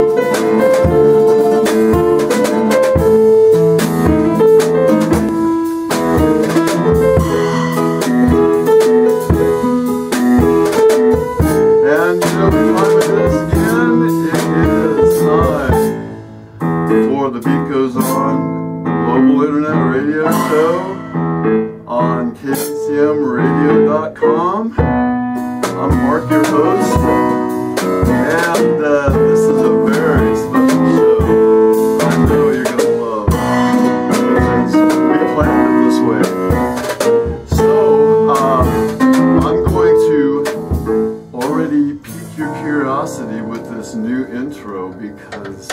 The Beat Goes On global internet radio show on KCMradio.com. I'm Mark, your host, and this is a very special show I know you're going to love because we planned it this way. So, I'm going to already pique your curiosity with this new intro because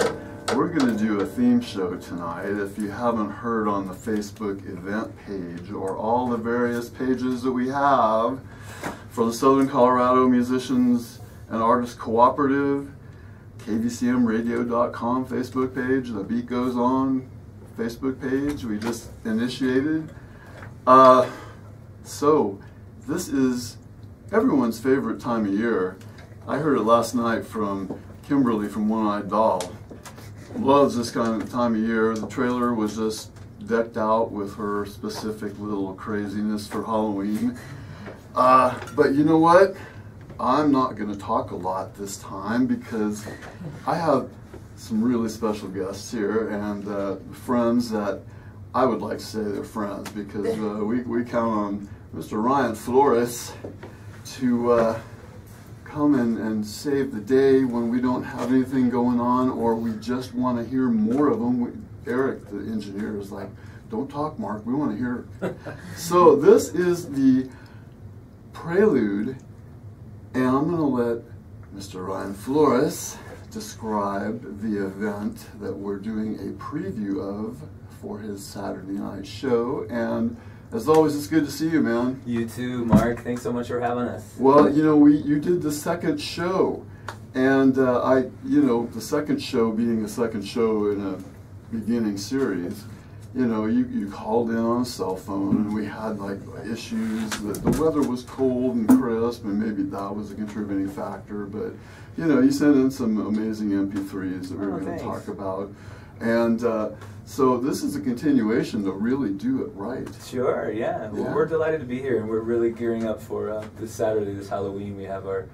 we're going to do a theme show tonight. If you haven't heard on the Facebook event page or all the various pages that we have for the Southern Colorado Musicians and Artists Cooperative, kvcmradio.com Facebook page, The Beat Goes On Facebook page we just initiated. So this is everyone's favorite time of year. I heard it last night from Kimberly from One Eyed Doll. Loves this kind of time of year. The trailer was just decked out with her specific little craziness for Halloween. But you know what? I'm not going to talk a lot this time because I have some really special guests here and friends that I would like to say they're friends because we count on Mr. Ryan Flores to come and save the day when we don't have anything going on or we just want to hear more of them. Eric, the engineer, is like, don't talk, Mark, we want to hear. So this is the prelude, and I'm going to let Mr. Ryan Flores describe the event that we're doing a preview of for his Saturday night show. And as always, it's good to see you, man. You too, Mark. Thanks so much for having us. Well, you know, you did the second show, and the second show being a second show in a beginning series, you know, you called in on a cell phone, and we had like issues that the weather was cold and crisp, and maybe that was a contributing factor. But you know, you sent in some amazing MP3s that we were going to talk about, and. So this is a continuation to really do it right. Sure, yeah. Well, we're delighted to be here, and we're really gearing up for this Saturday, this Halloween. We have our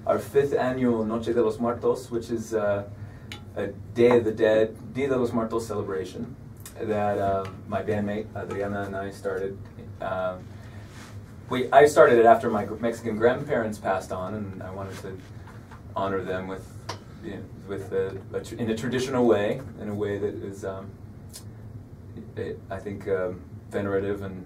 5th annual Noche de los Muertos, which is a Day of the Dead, Dia de los Muertos celebration that my bandmate Adriana and I started. I started it after my Mexican grandparents passed on, and I wanted to honor them in a traditional way, in a way that is. I think venerative and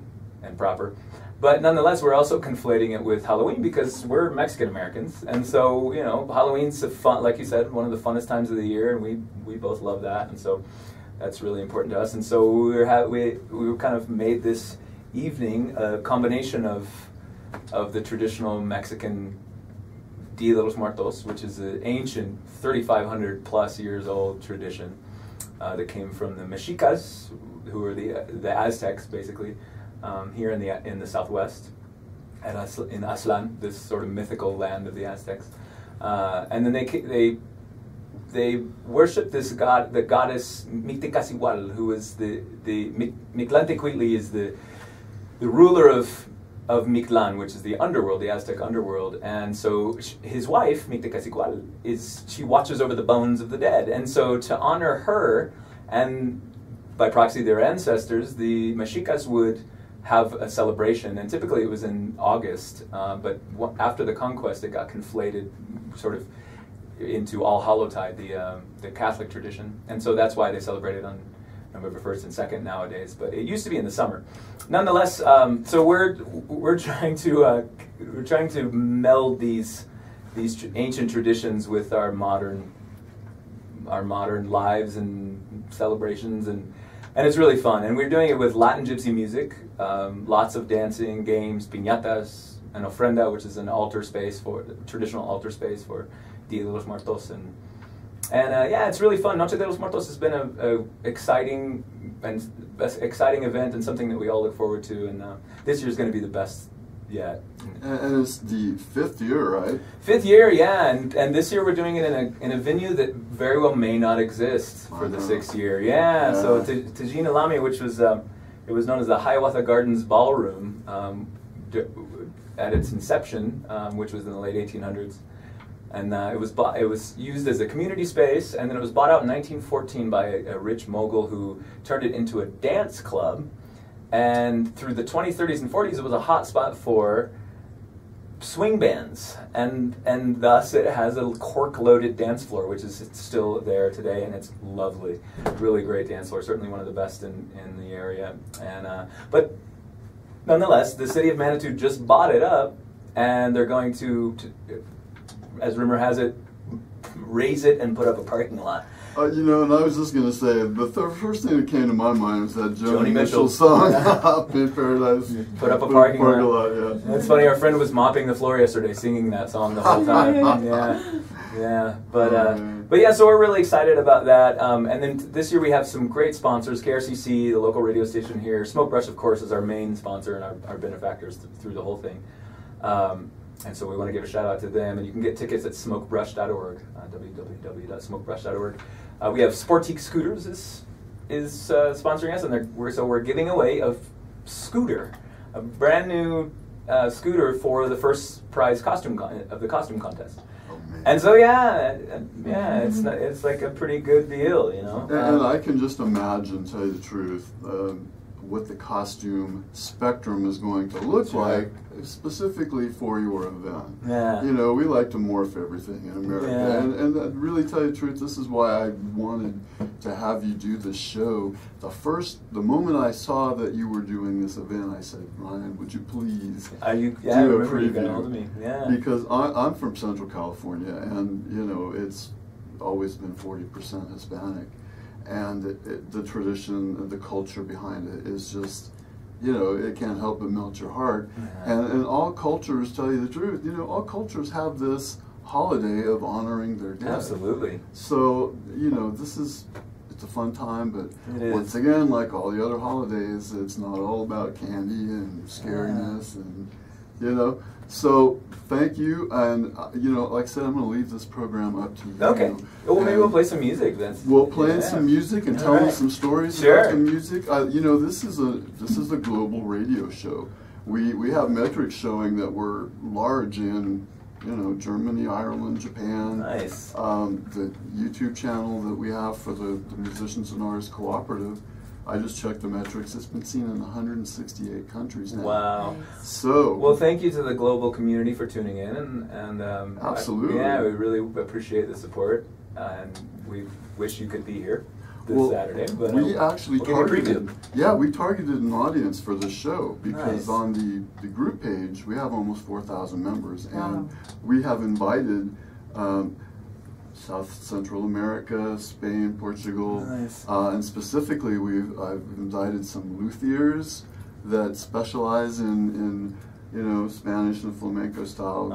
proper, but nonetheless we're also conflating it with Halloween because we're Mexican Americans, and so you know Halloween's a fun, like you said, one of the funnest times of the year, and we both love that, and so that's really important to us. And so we kind of made this evening a combination of the traditional Mexican Dia de los Muertos, which is an ancient 3,500 plus years old tradition that came from the Mexicas, who are the Aztecs, basically, here in the Southwest, in Aztlan, this sort of mythical land of the Aztecs, and then they worship this god, the goddess Mictecacihuatl, who is the Mictlantecuhtli is the ruler of Mictlan, which is the underworld, the Aztec underworld, and so his wife Mictecacihuatl she watches over the bones of the dead, and so to honor her and by proxy their ancestors, the Mexicas would have a celebration, and typically it was in August, but after the conquest it got conflated sort of into All Hallowtide, the Catholic tradition, and so that's why they celebrate it on November 1st and 2nd nowadays, but it used to be in the summer. Nonetheless, so we're trying to meld these ancient traditions with our modern lives and celebrations, and it's really fun. And we're doing it with Latin gypsy music, lots of dancing, games, piñatas, an ofrenda, which is an altar space traditional altar space for Dia de los Muertos, and yeah, it's really fun. Noche de los Muertos has been a exciting event and something that we all look forward to. And this year's going to be the best yet. And it's the 5th year, right? 5th year, yeah, and this year we're doing it in a venue that very well may not exist for the 6th year. Yeah, so Tajina Lamy, which was it was known as the Hiawatha Gardens Ballroom at its inception, which was in the late 1800s, and it was used as a community space, and then it was bought out in 1914 by a rich mogul who turned it into a dance club, and through the 20s, 30s, and 40s, it was a hot spot for swing bands, and thus it has a cork-loaded dance floor, which is still there today, and it's lovely, really great dance floor, certainly one of the best in the area. And but nonetheless, the city of Manitou just bought it up, and they're going to as rumor has it, raise it and put up a parking lot. You know, and I was just going to say, the first thing that came to my mind was that Joni Mitchell song, Up in Paradise. Put up a parking lot. Yeah. It's funny, our friend was mopping the floor yesterday singing that song the whole time. Yeah. But yeah, so we're really excited about that. And then this year we have some great sponsors, KRCC, the local radio station here. Smoke Brush, of course, is our main sponsor and our benefactors through the whole thing. And so we want to give a shout out to them, and you can get tickets at smokebrush.org, www.smokebrush.org. We have Sportique Scooters is sponsoring us, and we're giving away a scooter, a brand new scooter for the first prize of the costume contest. Oh, man. And so it's like a pretty good deal, you know. And I can just imagine, tell you the truth, what the costume spectrum is going to look like specifically for your event. Yeah. You know, we like to morph everything in America. Yeah. And really tell you the truth, this is why I wanted to have you do this show. The moment I saw that you were doing this event, I said, Ryan, would you please do a preview? Yeah. Because I'm from Central California, and you know, it's always been 40% Hispanic. And the tradition, the culture behind it is just, you know, it can't help but melt your heart. And all cultures, tell you the truth, you know, all cultures have this holiday of honoring their dead. Absolutely. So, you know, it's a fun time, but once again, like all the other holidays, it's not all about candy and scariness and, you know. So, thank you, and you know, like I said, I'm going to leave this program up to you. Okay. Well, maybe we'll play some music then. We'll play some music and tell us some stories about the music. You know, this is a global radio show. We have metrics showing that we're large in, you know, Germany, Ireland, Japan. Nice. The YouTube channel that we have for the Musicians and Artists Cooperative, I just checked the metrics. It's been seen in 168 countries now. Wow. So. Well, thank you to the global community for tuning in, and absolutely. We really appreciate the support, and we wish you could be here this Saturday. But we actually targeted. Yeah, we targeted an audience for this show because on the group page we have almost 4,000 members, and we have invited. South Central America, Spain, Portugal, and specifically I've invited some luthiers that specialize in you know, Spanish and flamenco style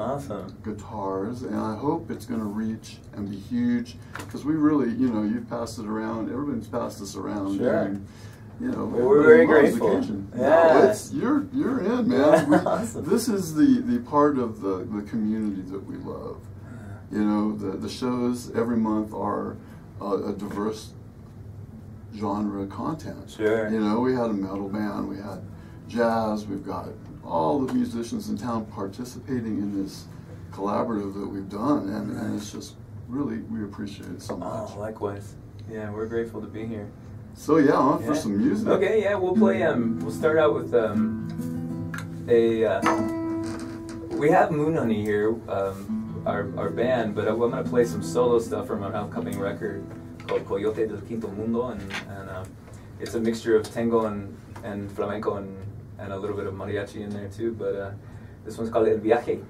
guitars, and I hope it's going to reach and be huge because we really, you know, you've passed it around, everybody's passed this around. And, you know, we're very grateful. No, you're in, man. This is the part of the community that we love. You know, the shows every month are a diverse genre content. Sure. You know, we had a metal band, we had jazz, we've got all the musicians in town participating in this collaborative that we've done, and it's just really, we appreciate it so much. Oh, likewise. Yeah, we're grateful to be here. So yeah, on for some music. Okay, yeah, we'll play, we'll start out with we have Moonhoney here, our band, but I'm going to play some solo stuff from an upcoming record called Coyote del Quinto Mundo, and it's a mixture of tango and flamenco and a little bit of mariachi in there too, but this one's called El Viaje.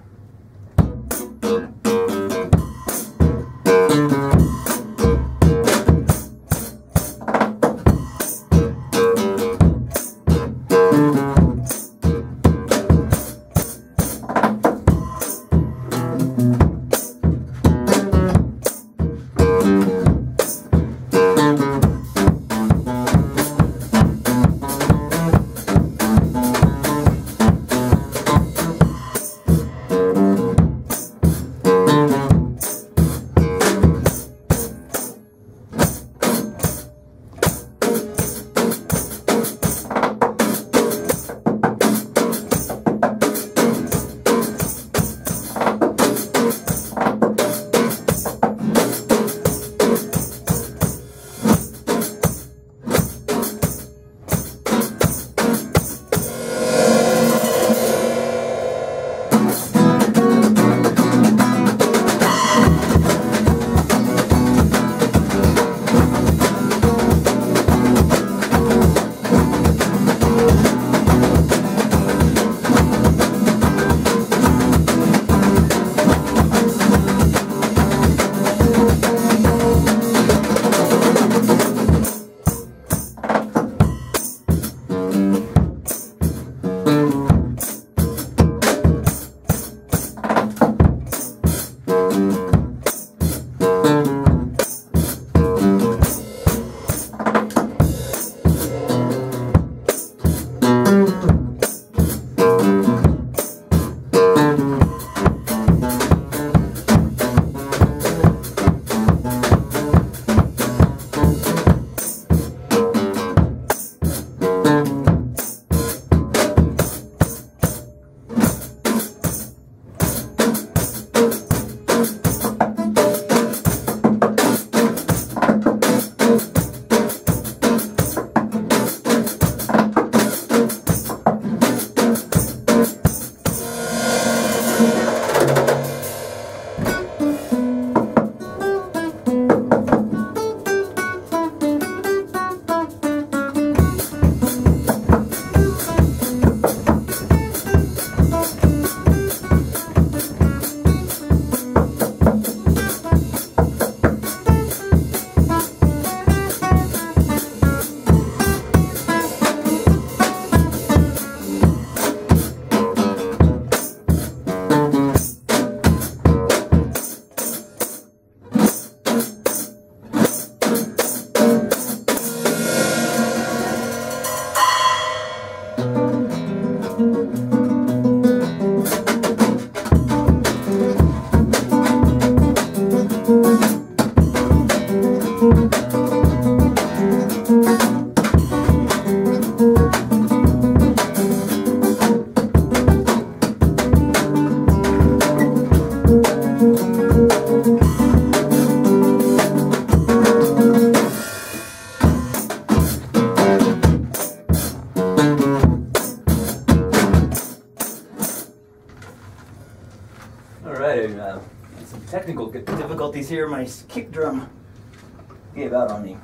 apologies here, my kick drum gave out on me.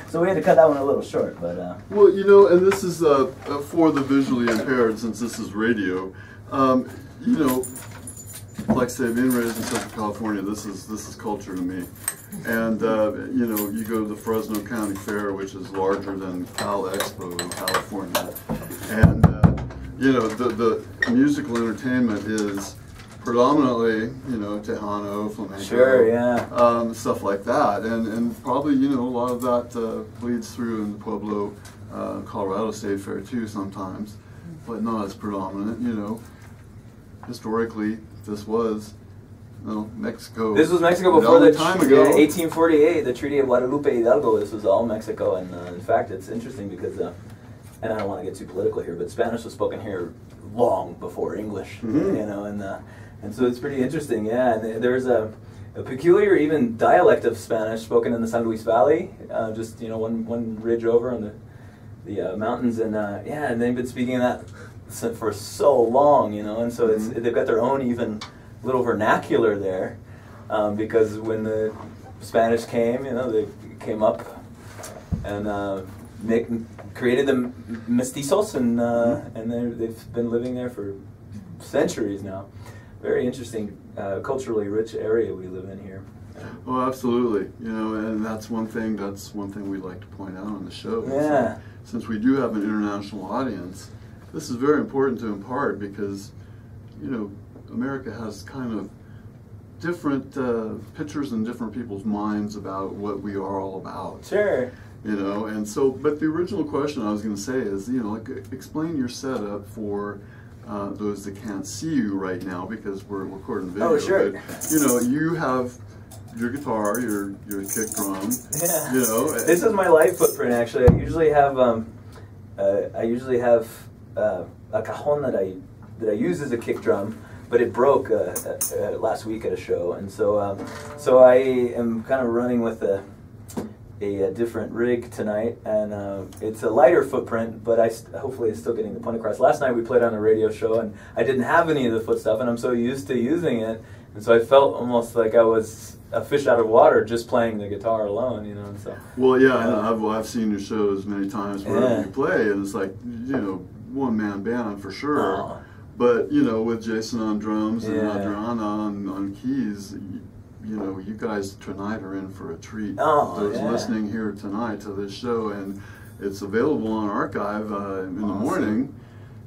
So we had to cut that one a little short, but... Well, you know, and this is for the visually impaired, since this is radio. You know, like I say, being raised in Central California, this is culture to me. And, you know, you go to the Fresno County Fair, which is larger than Cal Expo in California. And, you know, the musical entertainment is predominantly, you know, Tejano, flamenco, sure, yeah, stuff like that, and probably, you know, a lot of that bleeds through in the Pueblo, Colorado State Fair too sometimes, but not as predominant. You know, historically, this was, you know, Mexico. This was Mexico before the time ago. 1848, the Treaty of Guadalupe Hidalgo. This was all Mexico, and in fact, it's interesting because, and I don't want to get too political here, but Spanish was spoken here long before English, you know, and so it's pretty interesting, yeah. And there's a peculiar even dialect of Spanish spoken in the San Luis Valley, just, you know, one ridge over on the mountains, and yeah, and they've been speaking that for so long, you know, and so it's, they've got their own even little vernacular there, because when the Spanish came, you know, they came up and created the mestizos, and they've been living there for centuries now. Very interesting, culturally rich area we live in here. Oh, absolutely. You know, and that's one thing we like to point out on the show. Yeah. Since we do have an international audience, this is very important to impart because, you know, America has kind of different pictures in different people's minds about what we are all about. Sure. You know, and so, but the original question I was going to say is, you know, like, explain your setup for those that can't see you right now because we're recording video. Oh, sure. But, you know, you have your guitar, your kick drum. Yeah. You know, this is my live footprint actually. I usually have a cajon that I use as a kick drum, but it broke last week at a show, and so so I am kind of running with a different rig tonight, and it's a lighter footprint, but hopefully it's still getting the point across. Last night we played on a radio show, and I didn't have any of the foot stuff, and I'm so used to using it, and so I felt almost like I was a fish out of water just playing the guitar alone, you know. And so. Well, yeah, I've seen your shows many times where you play, and it's like, you know, one-man band for sure. Oh. But, you know, with Jason on drums and Adriana on keys, you know, you guys tonight are in for a treat. Those listening here tonight to this show, and it's available on archive in the morning.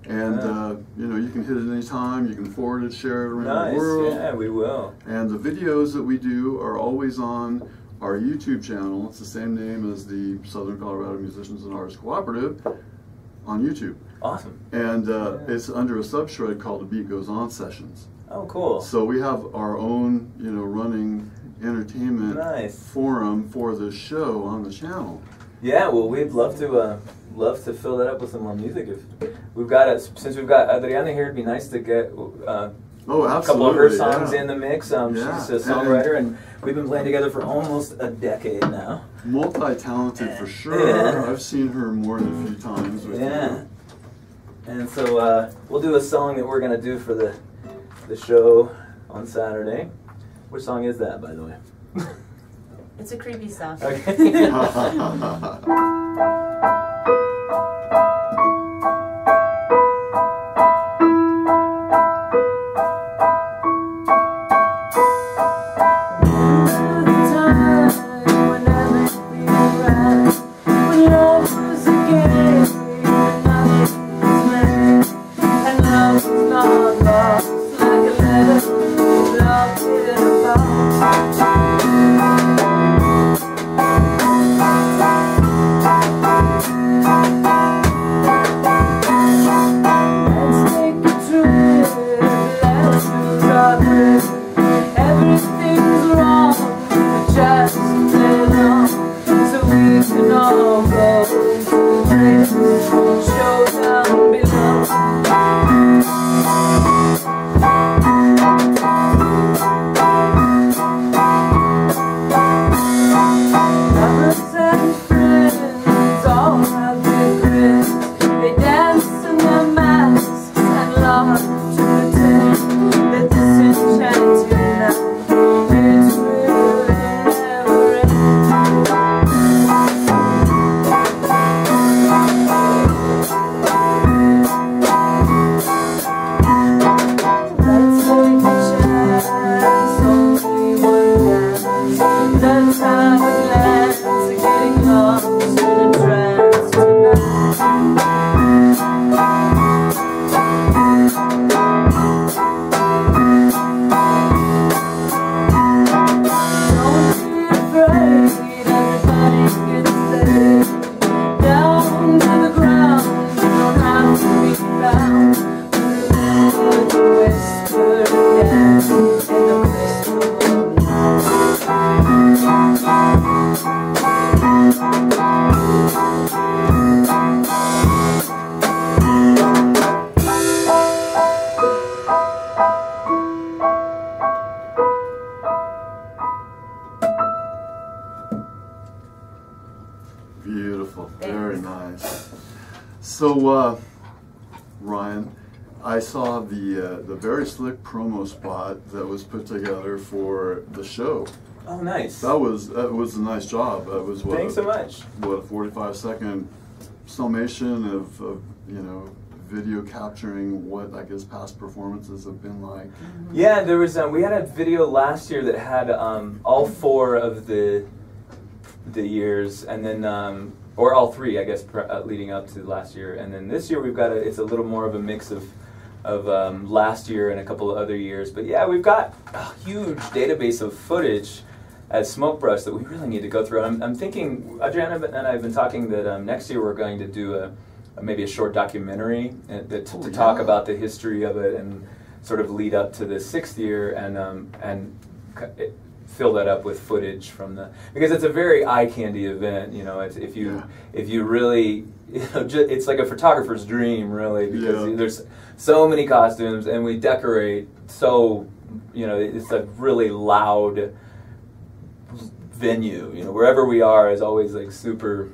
And, you know, you can hit it anytime, you can forward it, share it around the world. Yeah, we will. And the videos that we do are always on our YouTube channel. It's the same name as the Southern Colorado Musicians and Artists Cooperative on YouTube. Awesome. And it's under a subshred called The Beat Goes On Sessions. Oh, cool. So we have our own, you know, running entertainment forum for this show on the channel. Yeah, well, we'd love to fill that up with some more music. If we've got it, since we've got Adriana here, it'd be nice to get a couple of her songs in the mix. She's a songwriter, and we've been playing together for almost a decade now. Multi-talented for sure. Yeah. I've seen her more than a few times with you. And so we'll do a song that we're going to do for the show on Saturday. Which song is that, by the way? It's a creepy song. Okay. That this enchanted night Beautiful. Thanks. Very nice. So, Ryan, I saw the very slick promo spot that was put together for the show. Oh, nice. That was a nice job. That was what? Thanks so much. What, a 45-second summation of you know, video capturing what I guess past performances have been like. Yeah, there was we had a video last year that had all 4 of the years, and then or all 3, I guess, leading up to last year, and then this year we've got it's a little more of a mix of last year and a couple of other years. But yeah, we've got a huge database of footage at Smokebrush that we really need to go through. I'm thinking, Adriana and I have been talking that next year we're going to do maybe a short documentary to talk about the history of it and sort of lead up to the 6th year and fill that up with footage from because it's a very eye candy event. You know, if you really, you know, it's like a photographer's dream, really, because there's so many costumes and we decorate so, you know, it's a really loud venue. You know, wherever we are is always like super,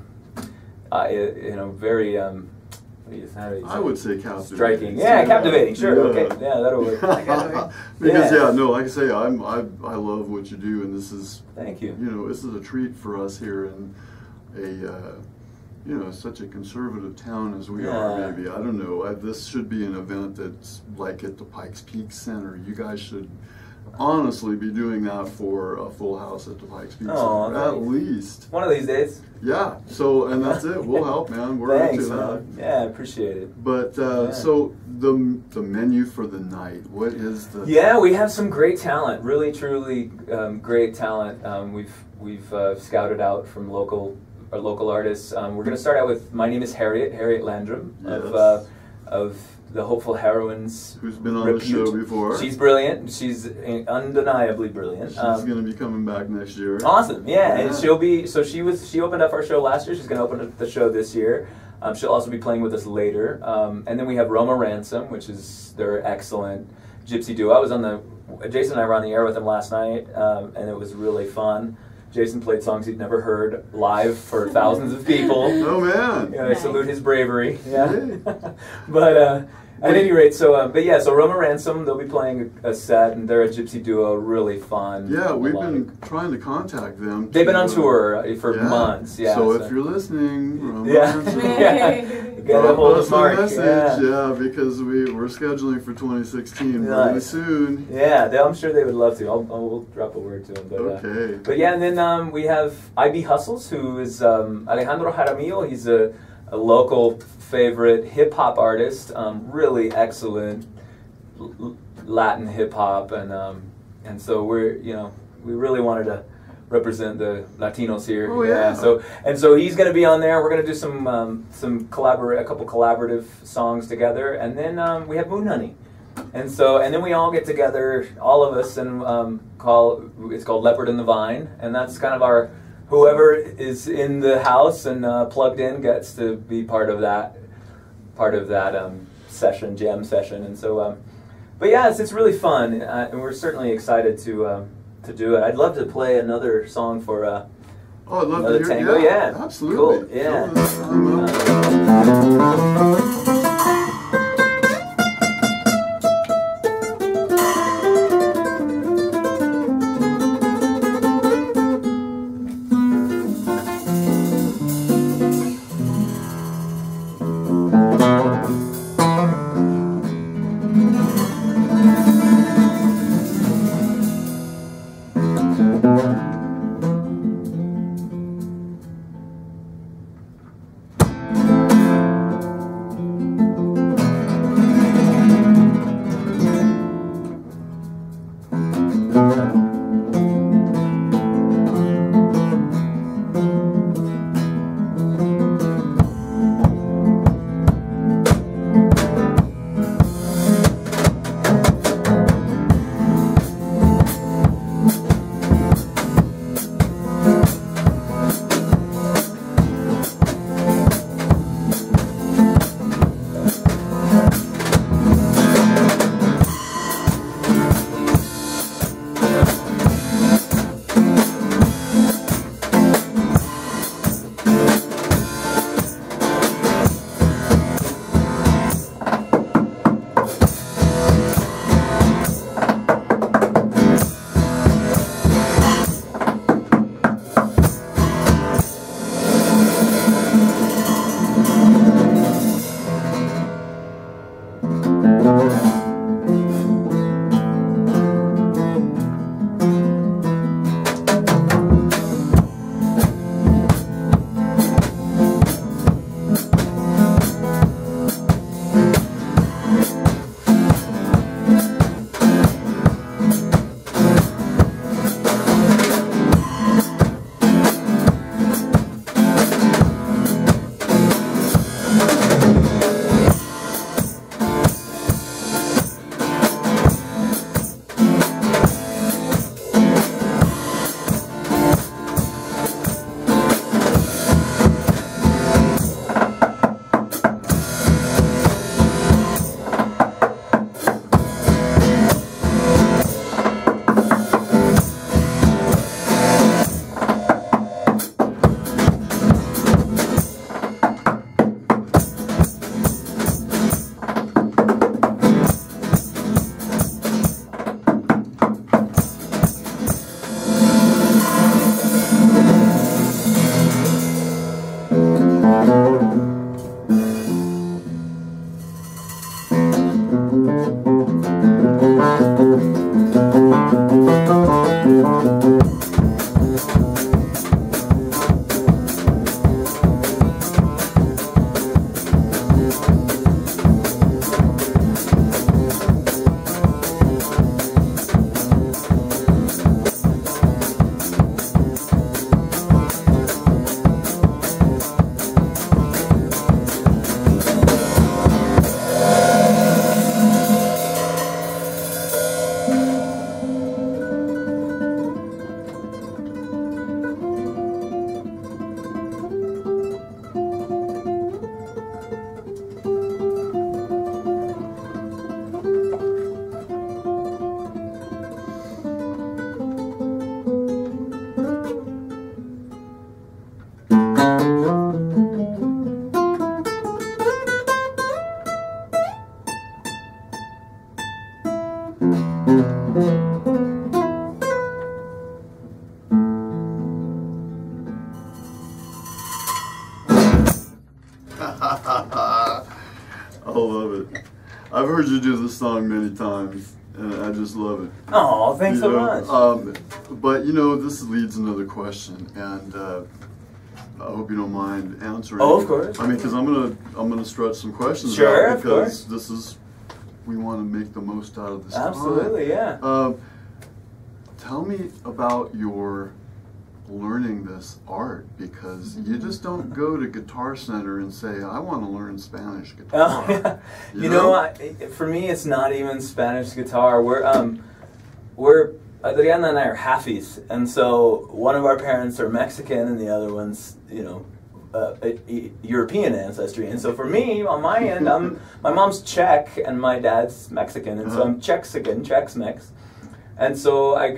you know, very. I would say captivating. Striking. Yeah, captivating. Sure. Yeah. Okay. Yeah, that'll work. Because no, like I say, I love what you do, and this is. Thank you. You know, this is a treat for us here in you know, such a conservative town as we are. Maybe I don't know. This should be an event that's like at the Pikes Peak Center. You guys should honestly be doing that for a full house at the Pikes Peak Center, at least. One of these days. Yeah. So, and that's it. We'll help, man. We're Thanks, into that. man. Yeah, I appreciate it. But so the menu for the night. What is the? Yeah, we have some great talent. Really, truly great talent. We've scouted out from local artists. We're going to start out with My Name is Harriet Landrum of the Hopeful Heroines. Who's been on the show before. She's brilliant. She's undeniably brilliant. She's going to be coming back next year. Awesome, yeah. And she'll be, she opened up our show last year. She's going to open up the show this year. She'll also be playing with us later. And then we have Roma Ransom, which is their excellent gypsy duo. I was Jason and I were on the air with them last night, and it was really fun. Jason played songs he'd never heard live for thousands of people. Oh man! I salute his bravery. Yeah. But at any rate, so Roma Ransom, they'll be playing a set, and they're a gypsy duo, really fun. Yeah, we've been trying to contact them. They've been on tour for months. Yeah. So if you're listening, Roma Ransom, get a hold of Mark. Because we're scheduling for 2016 really soon. Yeah, I'm sure they would love to. We'll drop a word to them. But, okay. But yeah, and then we have IB Hustles, who is Alejandro Jaramillo. He's a local favorite hip hop artist. Really excellent Latin hip hop, and so we really wanted to represent the Latinos here. Oh yeah. So he's going to be on there. We're going to do a couple collaborative songs together, and then we have Moonhoney, and then we all get together, all of us, and it's called Leopard and the Vine, and that's kind of whoever is in the house and plugged in gets to be part of that jam session, and so but yeah, it's really fun, and we're certainly excited to do it. I'd love to play another song for I'd love another to hear tango. Yeah, absolutely. Cool. Yeah. love it. I've heard you do this song many times, and I just love it. Oh, thanks so much. But you know, this leads another question, and I hope you don't mind answering. Oh, of course. I mean, because I'm gonna stretch some questions Sure, out of course. because this is, we want to make the most out of this time. Absolutely, yeah. Tell me about your learning this art, because you just don't go to Guitar Center and say, I want to learn Spanish guitar. Oh, yeah. You know, for me, it's not even Spanish guitar. We're Adriana and I are halfies, and so one of our parents are Mexican, and the other one's, you know, European ancestry. And so for me, on my end, my mom's Czech and my dad's Mexican, and so I'm Czechsican, Chex-Mex. And so I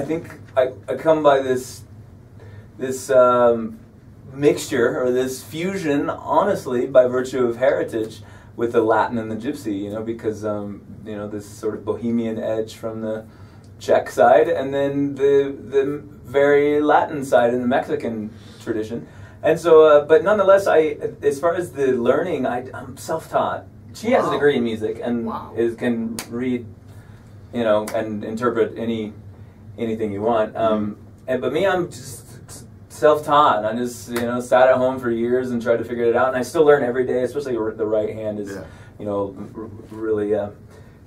think I come by this mixture, or this fusion, honestly, by virtue of heritage with the Latin and the Gypsy, you know, because, you know, this sort of bohemian edge from the Czech side, and then the very Latin side in the Mexican tradition. And so, but nonetheless, as far as the learning, I'm self-taught. She has a degree in music and can read, you know, and interpret anything you want. But me, I'm just self-taught. I just, you know, sat at home for years and tried to figure it out. And I still learn every day, especially the right hand is, you know, really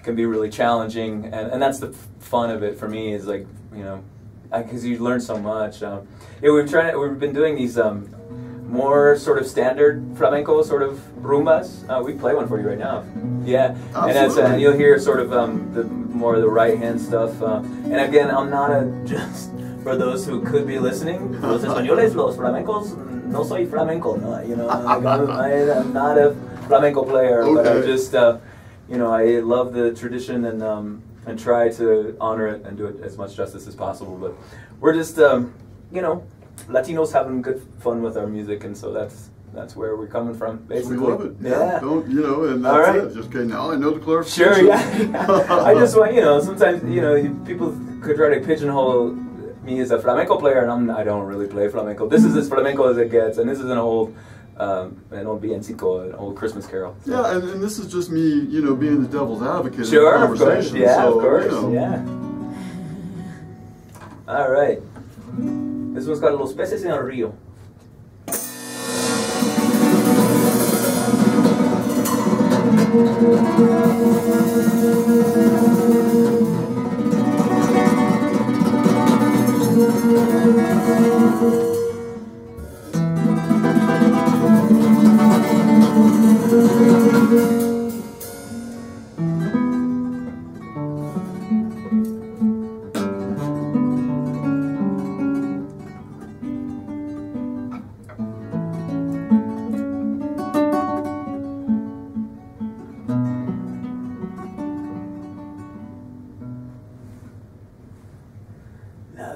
can be really challenging. And that's the fun of it for me, is like, you know, because you learn so much. Yeah, we've been doing these more sort of standard flamenco sort of rumbas. We play one for you right now. Yeah, and you'll hear sort of the more of the right hand stuff. And again, I'm not just for those who could be listening. Los españoles, los flamencos. No soy flamenco, no. You know, I'm not a flamenco player, but I'm just you know, I love the tradition and try to honor it and do it as much justice as possible. But we're just you know, Latinos having good fun with our music, and so that's where we're coming from, basically. We love it. Yeah. Don't, you know, and that's it. Just okay. Now I know the clarification. Sure. Yeah. I just want, you know, sometimes, you know, people could try to pigeonhole me as a flamenco player, and I don't really play flamenco. This is as flamenco as it gets, and this is an old villancico, an old Christmas carol. So. Yeah, and this is just me, you know, being the devil's advocate. Sure, in the of course. Yeah, so, of course. You know. Yeah. All right. This one's called Los Peces en el Río. La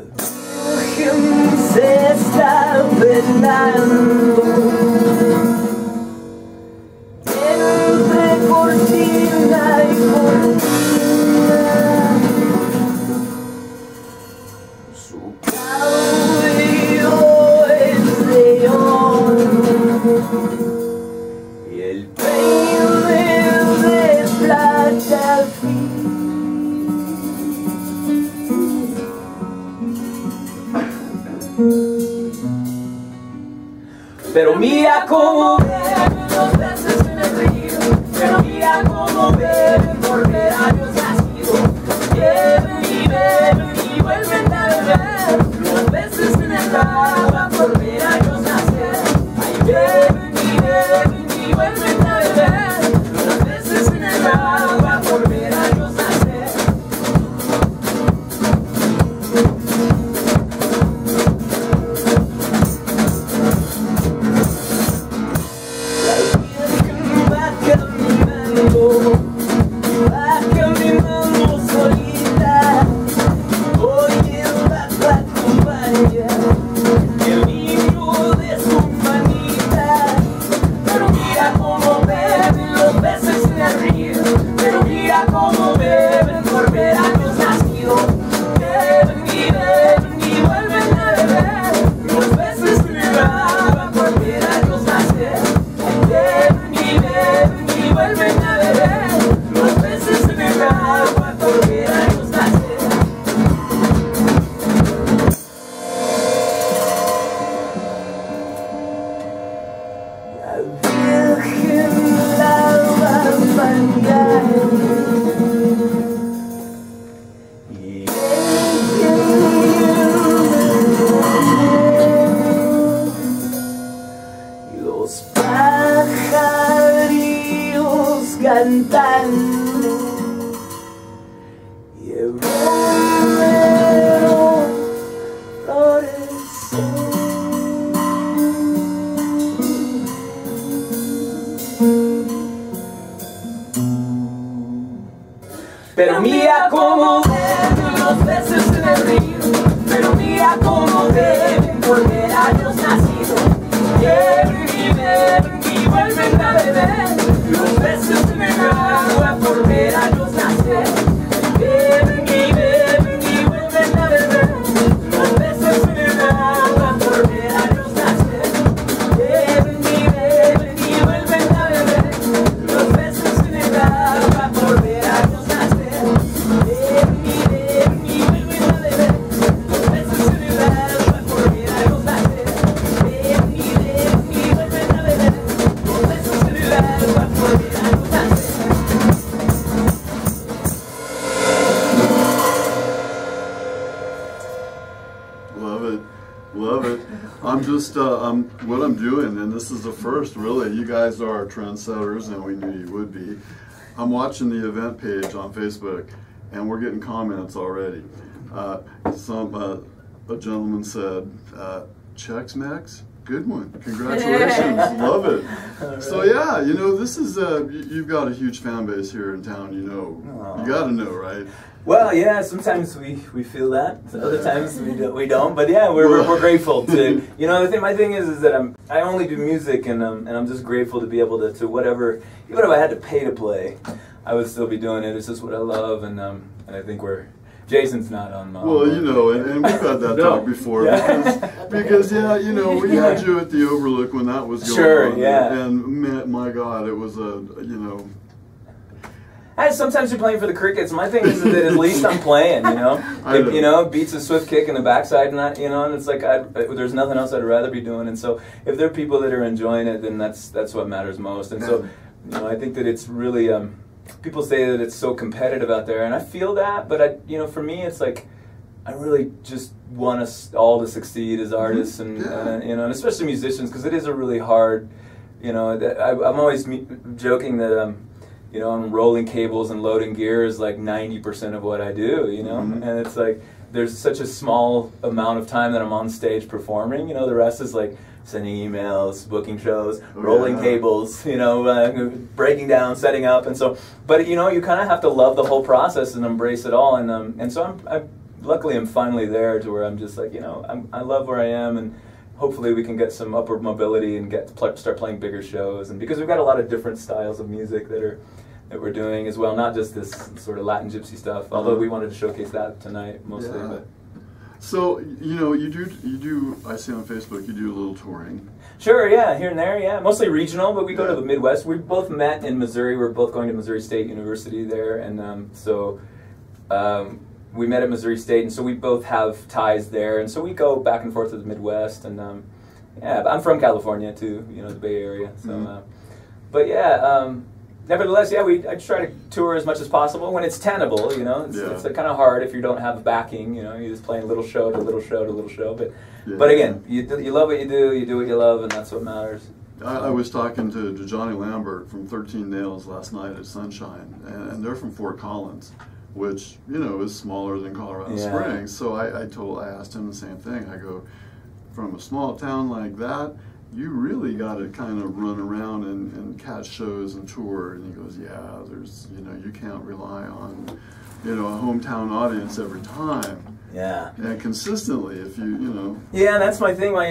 Virgen se está velando entre cortina y cortina. Su cabello es león y el peine de plata fina. Pero mira cómo beben los peces en el río, pero mira cómo beben por ver años nacidos. Beben y vuelven a beber, los peces en el agua por ver años nacer. Ay, beben y vuelven a beber, los peces en el agua por ver años nacer. Va caminando solita, oyendo la acompaña. Pero mira cómo deben los peces en el río, pero mira cómo deben volver a los nacidos. Beben y vuelven a beber, los peces en el agua por ver a los nacer. Beben y vuelven a beber, los peces en el agua por ver a los nacer. Beben y vuelven a beber, los peces en el agua por ver a los nacer. Beben y vuelven a beber, los peces en el agua por ver a los nacer. Beben y vuelven a beber, los peces en el agua por ver a los nacer. Love it, love it. I'm just, what I'm doing, and this is the first, really. You guys are trendsetters, and we knew you would be. I'm watching the event page on Facebook, and we're getting comments already. A gentleman said, "Chex Max, good one. Congratulations, love it." So yeah, you know, this is you've got a huge fan base here in town. You know, you got to know, right? Well, yeah. Sometimes we feel that. Other times we don't. But yeah, we're grateful to. You know, my thing is that I only do music, and I'm just grateful to be able to whatever. Even if I had to pay to play, I would still be doing it. It's just what I love, and I think Jason's not on my. Well, you know, and we've had that talk before, because yeah, you know, we had you at the Overlook when that was going on. Yeah. And my God, it was you know. Sometimes you're playing for the Crickets. My thing is that at least I'm playing, you know. You know, beats a swift kick in the backside, and that, you know, and it's like there's nothing else I'd rather be doing. And so if there are people that are enjoying it, then that's what matters most. And so, you know, I think that it's really people say that it's so competitive out there, and I feel that. But you know, for me, it's like I really just want us all to succeed as artists, and you know, and especially musicians, because it is a really hard. You know, I'm always joking that. You know, I'm rolling cables and loading gear is like 90% of what I do, you know? And it's like, there's such a small amount of time that I'm on stage performing, you know? The rest is like sending emails, booking shows, rolling cables, you know, breaking down, setting up, and so, but you know, you kind of have to love the whole process and embrace it all, and so luckily I'm finally there to where I'm just like, you know, I love where I am, and hopefully we can get some upward mobility and start playing bigger shows, and because we've got a lot of different styles of music that we're doing as well, not just this sort of Latin gypsy stuff, although we wanted to showcase that tonight mostly. Yeah. But. So, you know, you do, I see on Facebook, you do a little touring. Sure, yeah, here and there, yeah. Mostly regional, but we go to the Midwest. We both met in Missouri. We're both going to Missouri State University there, and we met at Missouri State, and so we both have ties there, and so we go back and forth to the Midwest, and yeah, I'm from California too, you know, the Bay Area, so, but yeah, nevertheless, yeah, I try to tour as much as possible when it's tenable, you know, it's kind of hard if you don't have backing, you know, you're just playing little show to little show to little show, but again, you love what you do what you love, and that's what matters. I was talking to Johnny Lambert from 13 Nails last night at Sunshine, and they're from Fort Collins, which, you know, is smaller than Colorado Springs. So I asked him the same thing. I go, from a small town like that, you really got to kind of run around and catch shows and tour. And he goes, yeah, there's, you know, you can't rely on, you know, a hometown audience every time. Yeah. And consistently, if you know. Yeah, that's my thing. I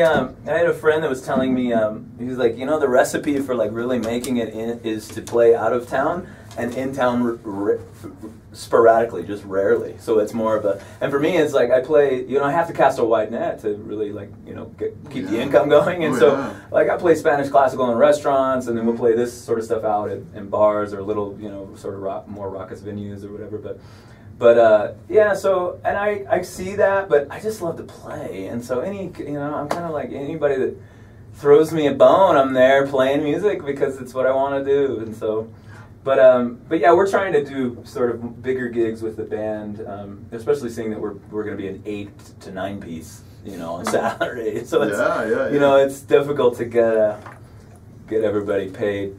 had a friend that was telling me, he was like, you know, the recipe for like really making it is to play out of town and in town sporadically, just rarely. So it's more of and for me, it's like I play, you know, I have to cast a wide net to really, like, you know, keep the income going. And like I play Spanish classical in restaurants, and then we'll play this sort of stuff out in bars or little, you know, sort of more raucous venues or whatever. But yeah, so, and I see that, but I just love to play. And so you know, I'm kind of like anybody that throws me a bone, I'm there playing music because it's what I want to do. And so, but yeah, we're trying to do sort of bigger gigs with the band, especially seeing that we're going to be an 8 to 9 piece, you know, on Saturday. So it's, you know, it's difficult to get everybody paid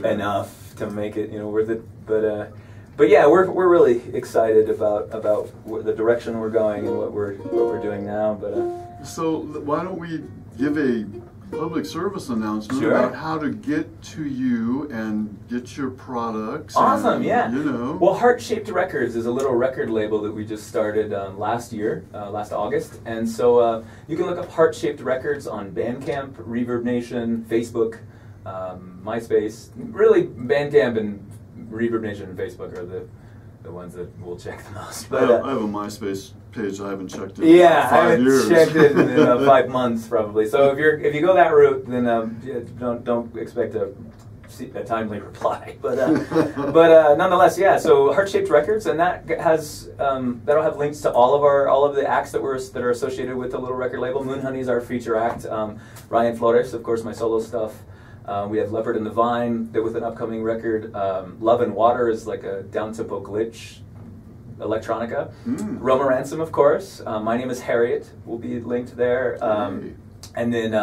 enough to make it, you know, worth it. But yeah, we're really excited about the direction we're going and what we're doing now. But so why don't we give a public service announcement Sure. about how to get to you and get your products. Awesome, and, yeah. You know. Well, Heart Shaped Records is a little record label that we just started last year, last August. And so you can look up Heart Shaped Records on Bandcamp, Reverb Nation, Facebook, MySpace. Really, Bandcamp and Reverb Nation and Facebook are the ones that we'll check the most. I But, have a MySpace page I haven't checked in yeah, I 5 haven't years. checked it in 5 months probably. So if you go that route, then don't expect a timely reply. But nonetheless, yeah. So Heart Shaped Records, and that has that'll have links to all of the acts that are associated with the little record label. Moonhoney is our feature act. Ryan Flores, of course, my solo stuff. We have Leopard and the Vine with an upcoming record. Love and Water is like a down-tempo glitch electronica. Roma Ransom, of course. My Name is Harriet will be linked there. And then,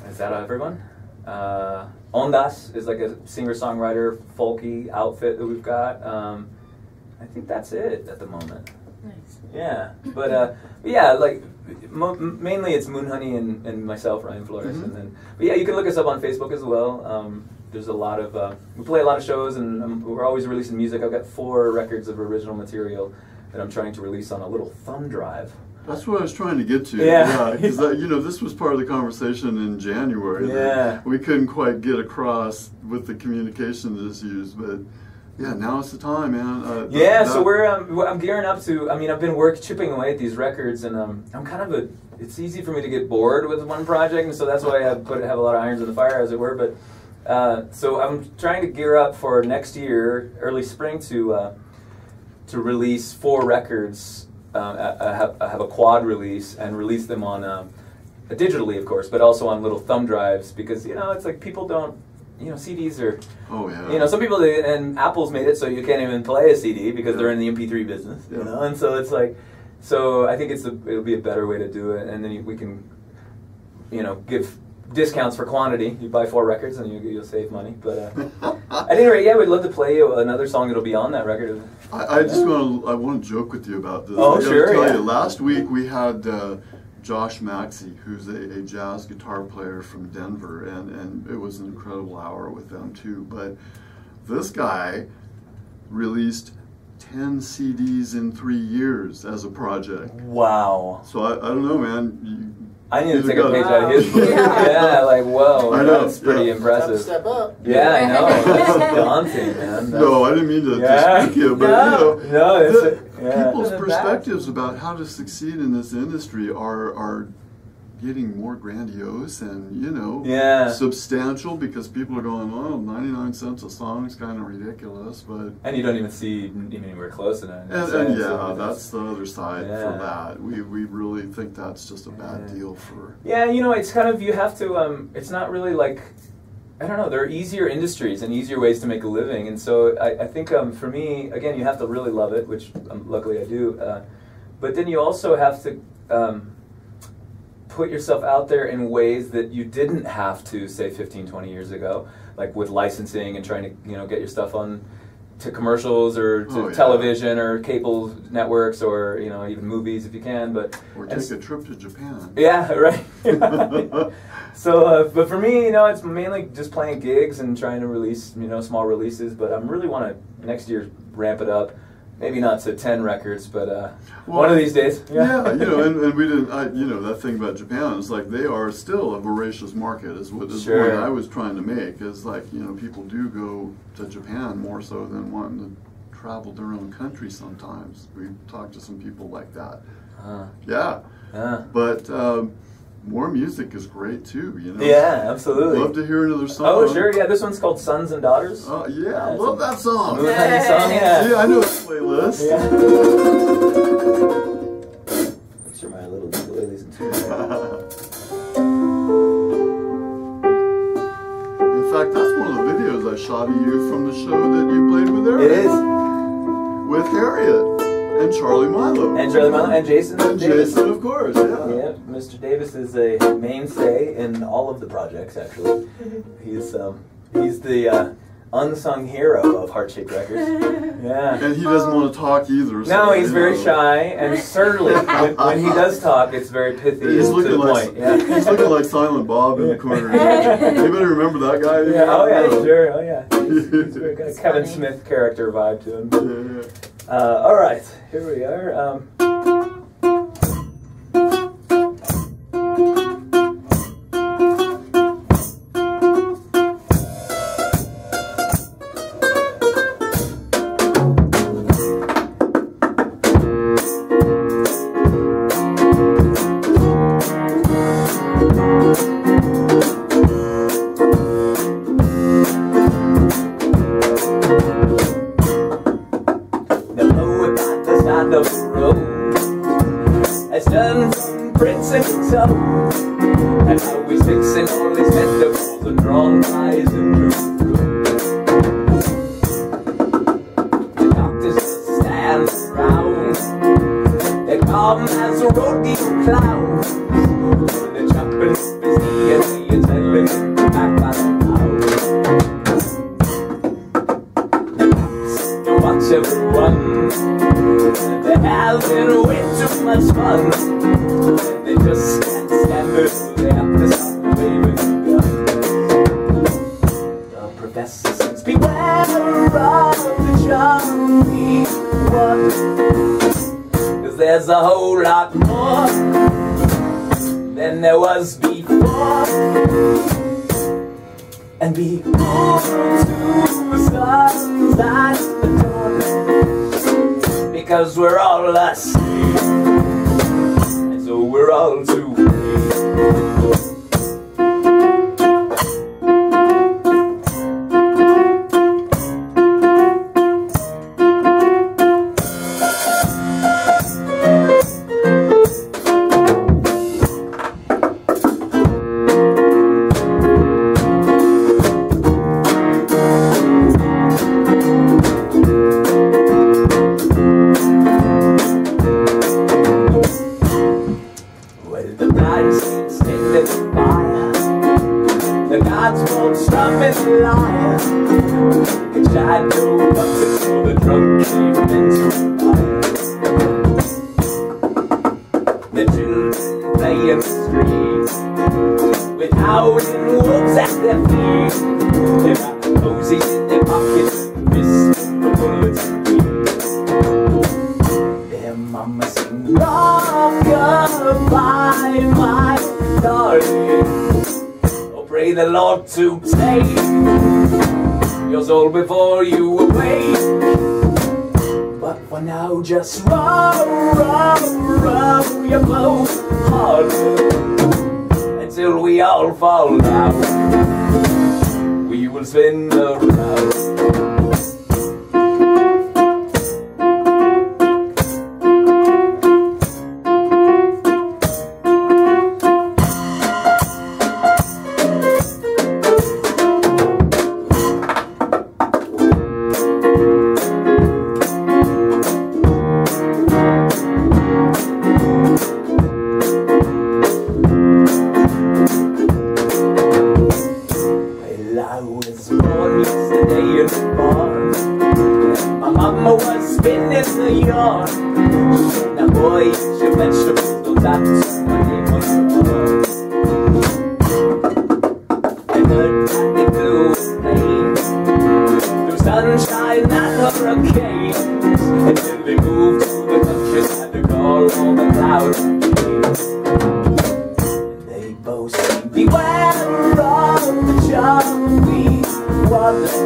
is that everyone? Ondas is like a singer-songwriter, folky outfit that we've got. I think that's it at the moment. Nice. Yeah, but yeah, like mainly it's Moonhoney and myself, Ryan Flores, and then. But yeah, you can look us up on Facebook as well. There's a lot of we play a lot of shows, and we're always releasing music. I've got 4 records of original material that I'm trying to release on a little thumb drive. That's what I was trying to get to. Yeah. Because you know, this was part of the conversation in January. Yeah. That we couldn't quite get across with the communication issues, but yeah, now it's the time, man. Yeah, so I'm gearing up to. I mean, I've been chipping away at these records, and I'm kind of it's easy for me to get bored with one project, and so that's why I have a lot of irons in the fire, as it were. But so I'm trying to gear up for next year, early spring, to release 4 records. I have a quad release and release them on digitally, of course, but also on little thumb drives, because it's like people don't. CDs are. Oh yeah. Some people and Apple's made it so you can't even play a CD because they're in the MP3 business. Yeah. And so it's like, so I think it'll be a better way to do it, and then we can, give discounts for quantity. You buy 4 records and you'll save money. But at any rate, yeah, we'd love to play you another song that'll be on that record. I want to joke with you about this. Oh, I gotta sure. tell Yeah. you, last week we had Josh Maxey, who's a jazz guitar player from Denver, and it was an incredible hour with them too. But this guy released 10 CDs in 3 years as a project. Wow. So I don't know, man. I need to take a page out of his book. Yeah, like, whoa, I know, that's pretty yeah. impressive. Step up. Yeah, I know. That's daunting, man. No, I didn't mean to Yeah. speak you, but people's perspectives about how to succeed in this industry are getting more grandiose and substantial, because people are going, 99 cents a song is kind of ridiculous, but and you don't even see anywhere close to that. and yeah, that's the other side for that. We really think that's just a bad deal for. Yeah, it's kind of, you have to. It's not really like, I don't know. There are easier industries and easier ways to make a living, and so I think for me, again, you have to really love it, which luckily I do. But then you also have to put yourself out there in ways that you didn't have to, say, 15, 20 years ago, like with licensing and trying to get your stuff on to commercials or to television or cable networks, or even movies if you can. Or take a trip to Japan. Yeah, right. So, but for me, it's mainly just playing gigs and trying to release, small releases. But I really want to next year ramp it up. Maybe not to 10 records, but one of these days. Yeah, and we didn't. That thing about Japan is like they are still a voracious market. Is what the point I was trying to make. Is like people do go to Japan more so than wanting to travel their own country. Sometimes we talk to some people like that. But more music is great too. Yeah, absolutely. Love to hear another song. Oh, sure. Yeah, this one's called "Sons and Daughters." Oh, yeah, I love that song. Moonhoney song. Yeah. Yeah, I know the playlist. Yeah. Make sure my little ukuleles and tunes. In fact, that's one of the videos I shot of you from the show that you played with Eric. It is. With Harriet and Charlie Milo. And Charlie Milo and Jason. And Davis. Jason, of course. Yeah. Yeah, Mr. Davis is a mainstay in all of the projects. Actually, he's the unsung hero of Heart Shaped Records. Yeah. And he doesn't want to talk either. So, No, he's very shy and surly. When he does talk, it's very pithy He's and to looking the like point. Yeah. he's looking like Silent Bob in the corner. Anybody remember that guy? Yeah, oh yeah, sure, oh yeah. He's got a Kevin funny. Smith character vibe to him. Yeah. All right, here we are. The poet by the side of the road has done from prince and toe, and now he's fixing all his metaphors and drawn lines into the doctors just stand around. They come as rodeo clowns, they're jumping up his knee and they're telling him to back by the watch everyone. They're having way too much fun. They just can't stand it. They have to stop waving the guns. The professor says, beware of the jumpy one, 'cause there's a whole lot more than there was before. And be cool to the sunlight, because we're all asleep, and so we're all too late. The gods won't stop and lie. The shadow bumping through the drunk came into fire. The children play in the streets with howling wolves at their feet. They got posies in their pockets, fists the bullets beat. Their mama sing, rock-a-bye, my darling. Pray the Lord to take your soul before you awake. But for now, just row, row, row your boat harder until we all fall down. We will spin around. My mama was spinning the yarn. Now boy, eat your vegetables, those apples, my name on the and heard that they flew rain through sunshine and hurricanes until they moved to the countryside to call all the clouds and they both sing, beware of the jumpy water,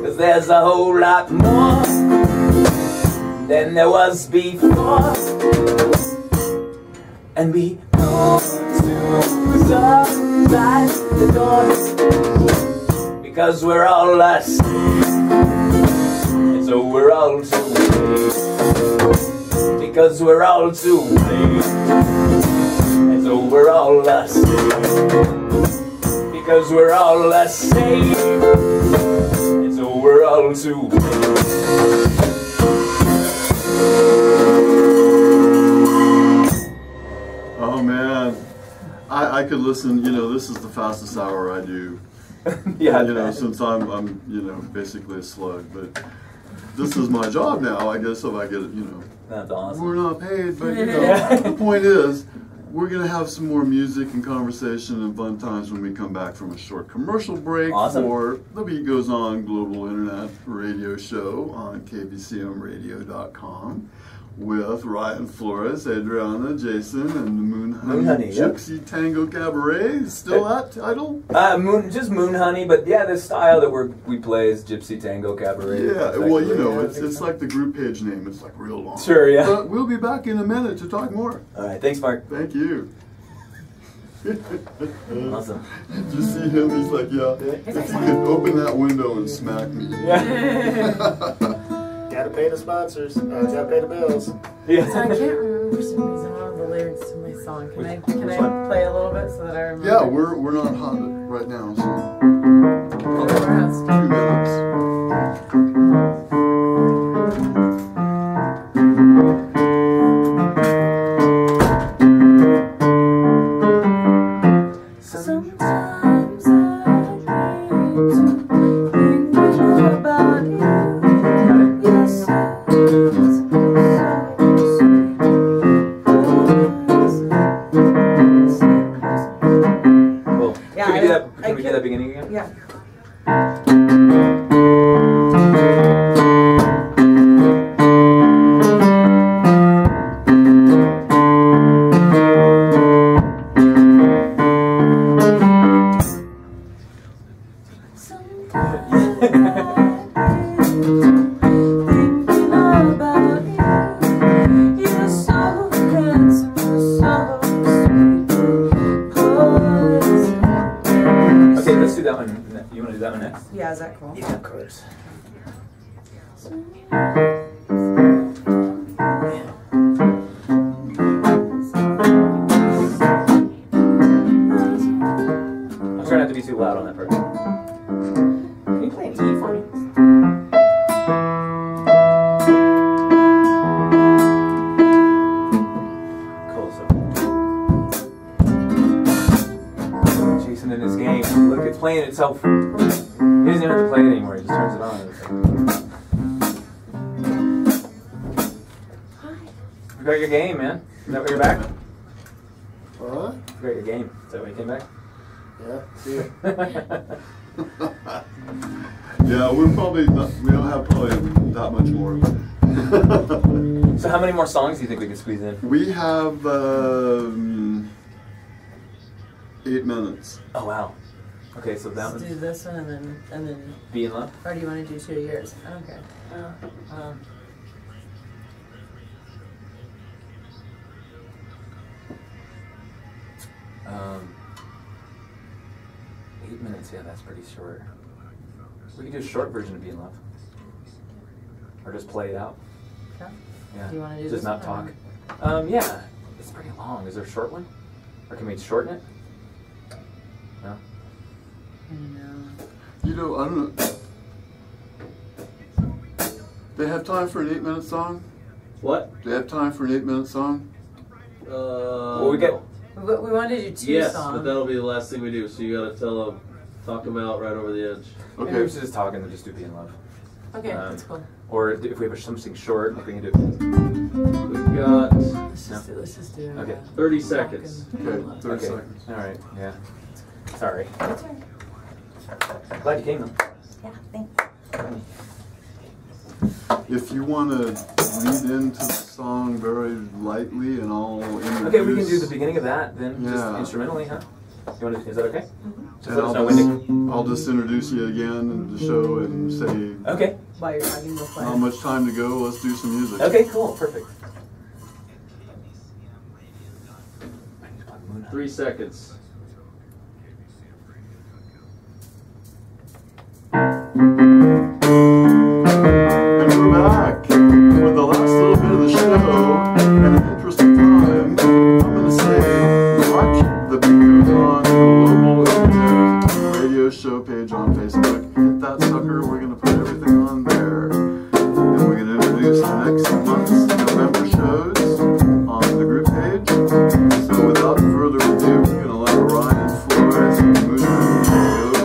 'cause there's a whole lot more than there was before. And we go to sunlight the dawn, because we're all asleep, and so we're all too late. Because we're all too late, and so we're all asleep. Because we're all asleep, and so we're all too late. Oh man, I could listen, you know, this is the fastest hour I do Yeah, you know, since I'm you know, basically a slug, but this is my job now, I guess, if I get it, you know. That's awesome. We're not paid, but you know, the point is, we're going to have some more music and conversation and fun times when we come back from a short commercial break for The Beat Goes On Global Internet Radio Show on KBCMradio.com with Ryan Flores, Adriana, Jason, and the Moonhoney Gypsy Tango Cabaret. Still that title? Just Moonhoney, but yeah, the style that we play is Gypsy Tango Cabaret. Yeah, well, you know, it's like the group page name. It's like real long. Sure, yeah. But we'll be back in a minute to talk more. All right, thanks, Mark. Thank you. Awesome. Did you see him? He's like, yeah, if you could open that window and smack me. Yeah. Gotta pay the sponsors. Gotta pay the bills. Yeah. So I can't remember for some reason one of the lyrics to my song. Can I play a little bit so that I remember? Yeah, we're not hot right now, so. We're 2 minutes. Sometimes I need to think about you. You're so Cool. Yeah, Can we do that beginning again? Yeah. Okay, let's do that one. You want to do that one next? Yeah, is that cool? Yeah, of course. I'll try not to be too loud on that part. Can you play an E for me? Cool. So Jason in his game. Look, it's playing itself. He doesn't even have to play it anymore. He just turns it on. You got your game, man. Is that why you're back? What? You got your game. Is that why you came back? Yeah, see ya. Yeah, we're probably not, we don't have probably that much more. So how many more songs do you think we could squeeze in? We have 8 minutes. Oh wow. Okay, so that Let's do one's this one and then. Be in Love. Or do you want to do 2 years? I don't care. 8 minutes, yeah, that's pretty short. We could do a short version of Be in Love. Or just play it out. Okay. Yeah. Do you want to do just this not one talk. Yeah. It's pretty long. Is there a short one? Or can we shorten it? No? No. You know, I don't know. They have time for an 8-minute song? What? They have time for an 8-minute song? Well, we get. We wanted to do 2 Yes, songs. but that'll be the last thing we do. So you gotta tell them, talk them out right over the edge. Maybe we should just talk and then just do Be in Love. Okay, that's cool. Or if we have something short, like we can do. We've got Let's just do. Okay. 30 seconds. Okay, 30 Okay. seconds. All right. Yeah. Sorry. That's right. Glad you came though. Yeah, thanks. If you want to lead into the song very lightly and I'll introduce... Okay, we can do the beginning of that then, just Yeah. instrumentally, huh? You want to? Is that okay? Just And let us know when to. I'll just introduce you again in the show and say Okay. While you're talking, we'll play. how much time to go. Let's do some music. Okay. Cool. Perfect. 3 seconds. And we're back with the last little bit of the show and an interesting time. I'm going to say, watch The Beat Goes On Global Internet Radio Show page on Facebook. Hit that sucker. We're going to put everything on there. And we're going to introduce the next month's November shows on the group page. So without further ado, we're going to let Ryan Flores and Moonhoney go.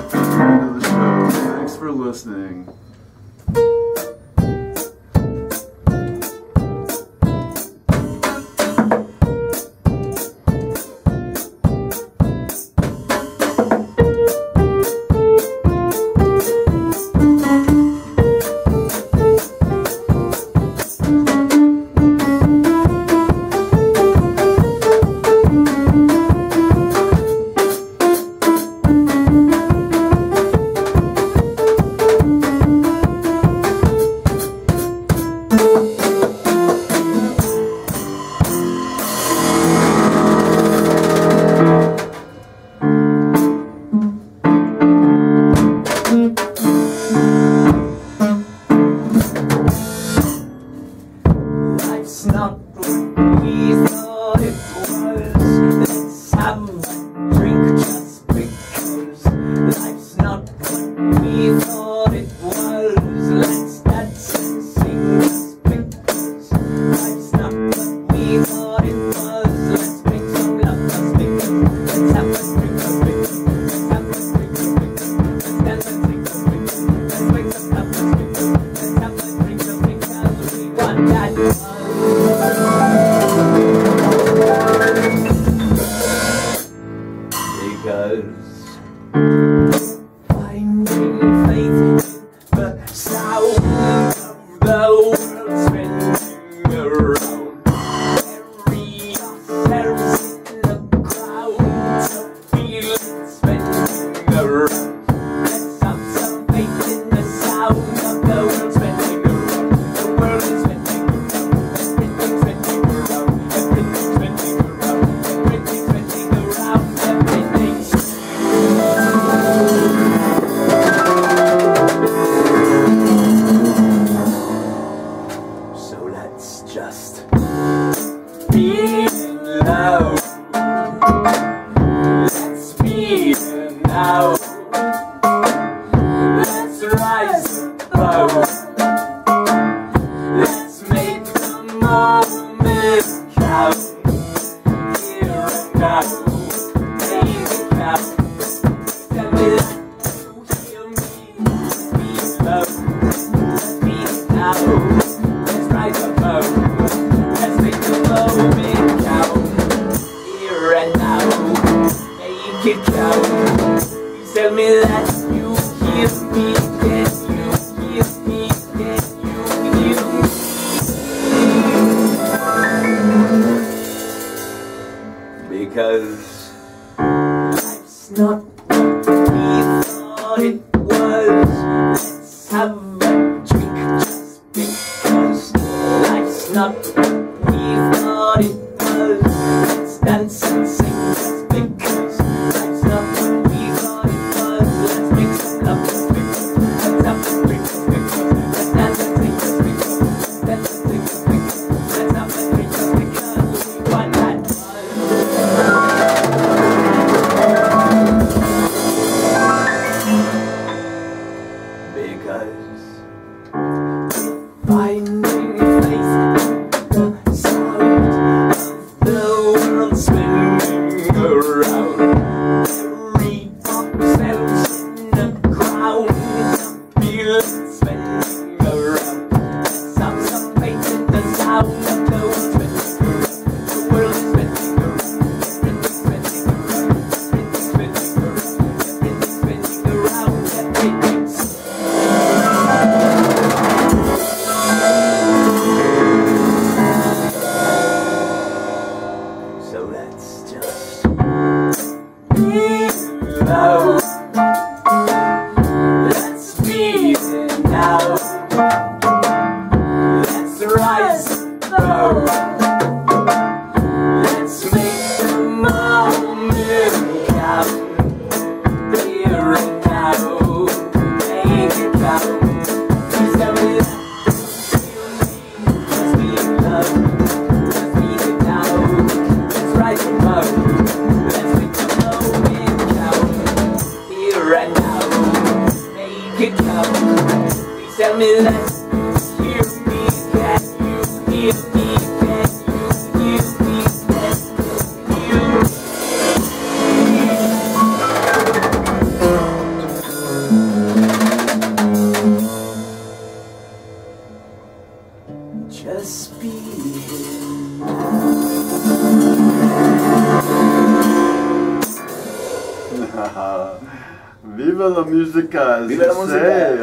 Viva la musica, as Viva la you musica. say,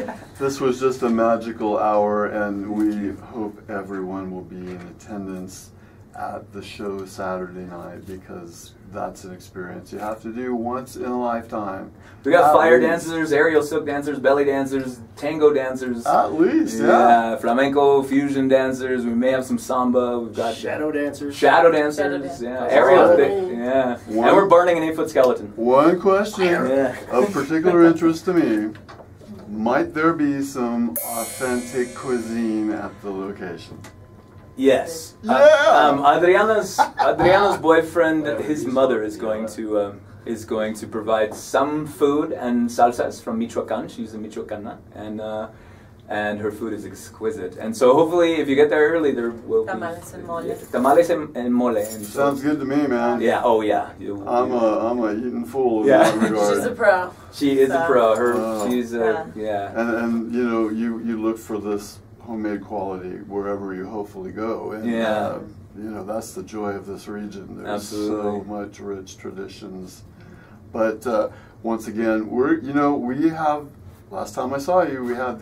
huh? This was just a magical hour, and we hope everyone will be in attendance at the show Saturday night, because that's an experience you have to do once in a lifetime. We got At fire least. dancers, aerial silk dancers, belly dancers, tango dancers. At least, yeah. Flamenco, fusion dancers. We may have some samba. We've got Shadow dancers. shadow dancers. Shadow dance. Yeah, That's aerial. awesome. Yeah, One- and we're burning an 8-foot skeleton. One question Yeah. of particular interest to me. Might there be some authentic cuisine at the location? Yes. Yeah. Adriana's boyfriend, his mother is going to provide some food and salsas from Michoacan. She's a Michoacana, and her food is exquisite. And so hopefully, if you get there early, there will Tamales and mole. tamales and mole. And so, Sounds good to me, man. yeah. Oh yeah. I'm a eating fool in Yeah. that regard. She's a pro. She is a So- pro. Her. Wow. She's yeah. And you know, you look for this homemade quality wherever you hopefully go. And, Yeah. you know, that's the joy of this region. There's Absolutely. so much rich traditions. But once again, we have, last time I saw you, we had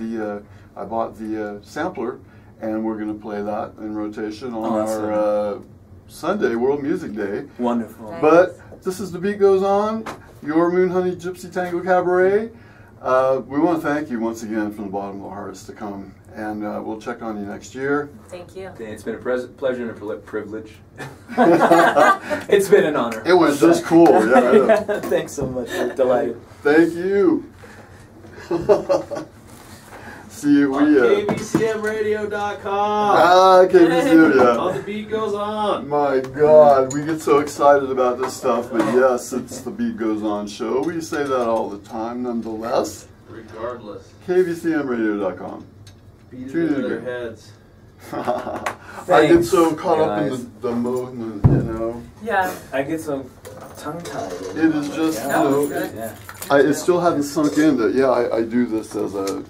I bought the sampler, and we're going to play that in rotation on Awesome. our Sunday, World Music Day. Wonderful. Nice. But this is The Beat Goes On, your Moonhoney Gypsy Tango Cabaret. We want to thank you once again from the bottom of our hearts to come, and we'll check on you next year. Thank you. It's been a pleasure and a privilege. It's been an honor. It was just cool. Yeah. Thanks so much. We're delighted. Thank you. See you. On We KBCMradio.com. KBC, All yeah. the beat goes on. My God, we get so excited about this stuff, but yes, it's the Beat Goes On show. We say that all the time, nonetheless. Regardless. KBCMradio.com. Beat it Tune in into their again. heads. I get so Thanks, caught up guys. in the movement, you know. Yeah. I get so tongue-tied. It is just, Yeah. you know, Good. Yeah. it still hadn't sunk in that, yeah, I do this as a